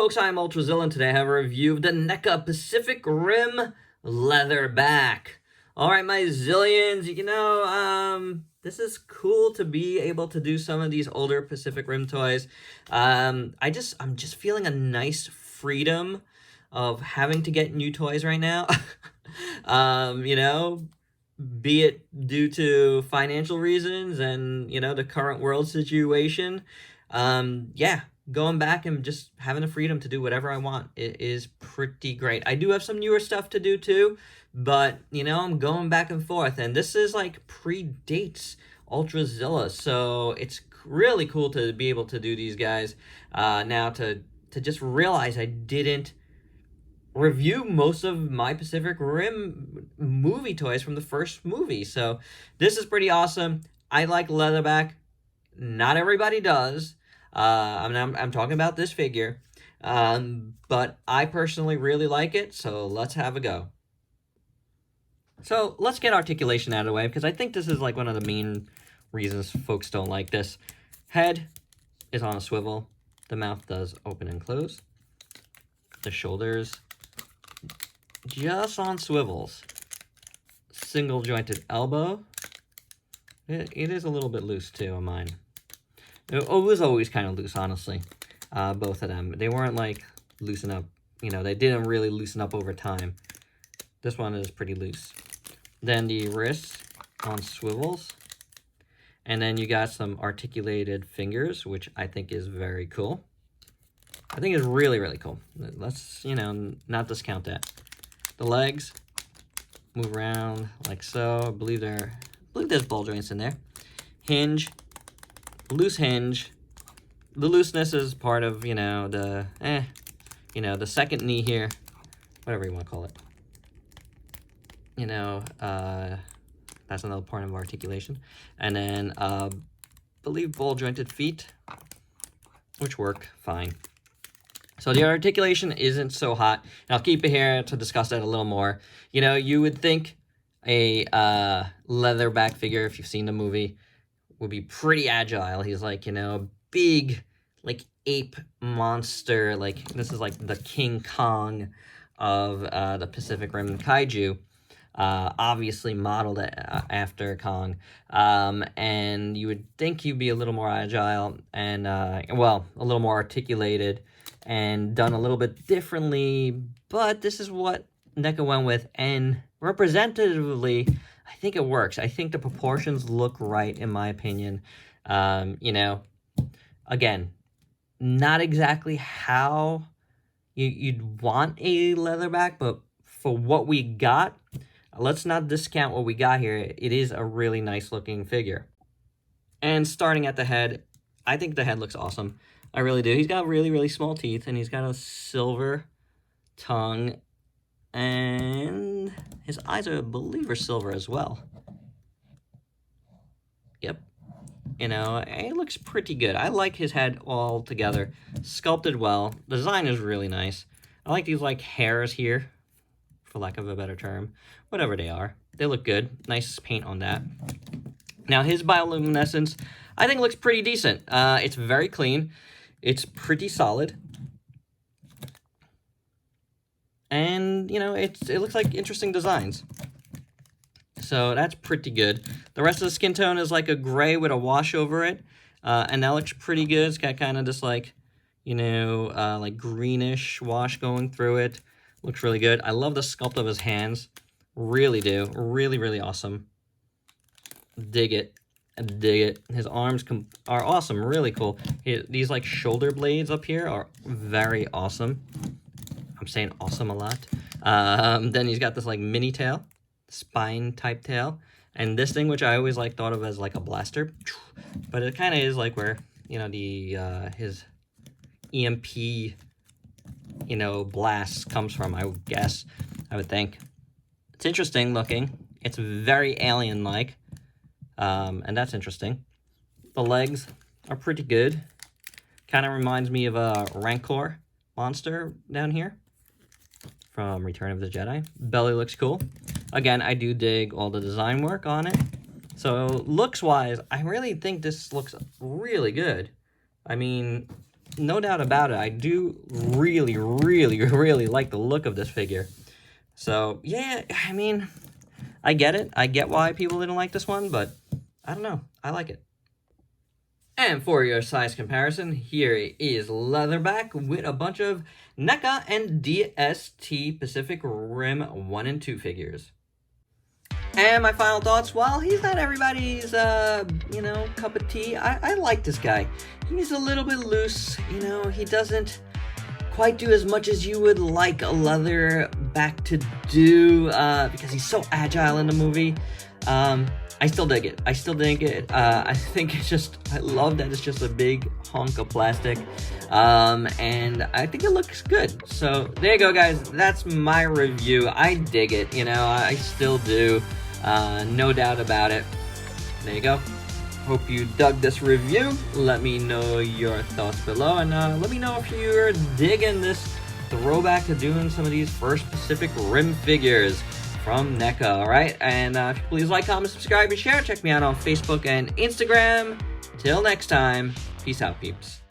folks, I'm Ultrazilla, and today I have a review of the Neca Pacific Rim Leatherback. Alright, my zillions, this is cool to be able to do some of these older Pacific Rim toys. I'm just feeling a nice freedom of having to get new toys right now. Be it due to financial reasons and, the current world situation. Going back and just having the freedom to do whatever I want, it is pretty great. I do have some newer stuff to do too, but, I'm going back and forth. And this is like predates Ultrazilla, so it's really cool to be able to do these guys. Now to just realize I didn't review most of my Pacific Rim movie toys from the first movie. So this is pretty awesome. I like Leatherback. Not everybody does. I'm talking about this figure, but I personally really like it, so let's have a go. So let's get articulation out of the way, because I think this is like one of the main reasons folks don't like this. Head is on a swivel. The mouth does open and close. The shoulders just on swivels. Single jointed elbow. It is a little bit loose too on mine. It was always kind of loose, honestly. Both of them. They weren't like loosen up. They didn't really loosen up over time. This one is pretty loose. Then the wrists on swivels. And then you got some articulated fingers, which I think is very cool. I think it's really, really cool. Let's, not discount that. The legs move around like so. I believe there's ball joints in there. Hinge. Loose hinge. The looseness is part of, the second knee here. Whatever you want to call it. That's another part of articulation. And then, believe ball jointed feet, which work fine. So the articulation isn't so hot. And I'll keep it here to discuss that a little more. You would think a Leatherback figure, if you've seen the movie, would be pretty agile. He's like, big, like, ape monster. Like, this is like the King Kong of the Pacific Rim kaiju. Obviously modeled after Kong. And you would think he'd be a little more agile and, a little more articulated and done a little bit differently. But this is what Neca went with. And representatively, I think it works. I think the proportions look right, in my opinion. Again, not exactly how you'd want a Leatherback, but for what we got, let's not discount what we got here. It is a really nice looking figure. And starting at the head, I think the head looks awesome. I really do. He's got really, really small teeth, and he's got a silver tongue, and his eyes, I believe, are silver as well. Yep. It looks pretty good. I like his head all together. Sculpted well. The design is really nice. I like these, like, hairs here, for lack of a better term. Whatever they are. They look good. Nice paint on that. Now, his bioluminescence, I think, looks pretty decent. It's very clean. It's pretty solid. And, it looks like interesting designs. So that's pretty good. The rest of the skin tone is like a gray with a wash over it. And that looks pretty good. It's got kind of this like, like greenish wash going through it. Looks really good. I love the sculpt of his hands. Really do. Really, really awesome. Dig it. Dig it. His arms are awesome. Really cool. These like shoulder blades up here are very awesome. I'm saying awesome a lot. Then he's got this like mini tail, spine type tail, and this thing, which I always like thought of as like a blaster, but it kind of is like where his EMP blast comes from. I would guess. I would think it's interesting looking. It's very alien like, and that's interesting. The legs are pretty good. Kind of reminds me of a Rancor monster down here from Return of the Jedi. Belly looks cool. Again, I do dig all the design work on it. So looks-wise, I really think this looks really good. I mean, no doubt about it, I do really, really, really like the look of this figure. So, yeah, I mean, I get it. I get why people didn't like this one, but I don't know. I like it. And for your size comparison, here is Leatherback with a bunch of NECA and DST Pacific Rim 1 and 2 figures. And my final thoughts, while he's not everybody's, you know, cup of tea, I like this guy. He's a little bit loose, you know, he doesn't quite do as much as you would like a Leatherback to do, because he's so agile in the movie. I still dig it. I think it's just, I love that it's just a big hunk of plastic. And I think it looks good. So there you go, guys. That's my review. I dig it, you know, I still do. No doubt about it. There you go. Hope you dug this review. Let me know your thoughts below, and let me know if you're digging this throwback to doing some of these first Pacific Rim figures from NECA, alright? And please like, comment, subscribe, and share. Check me out on Facebook and Instagram. Till next time, peace out, peeps.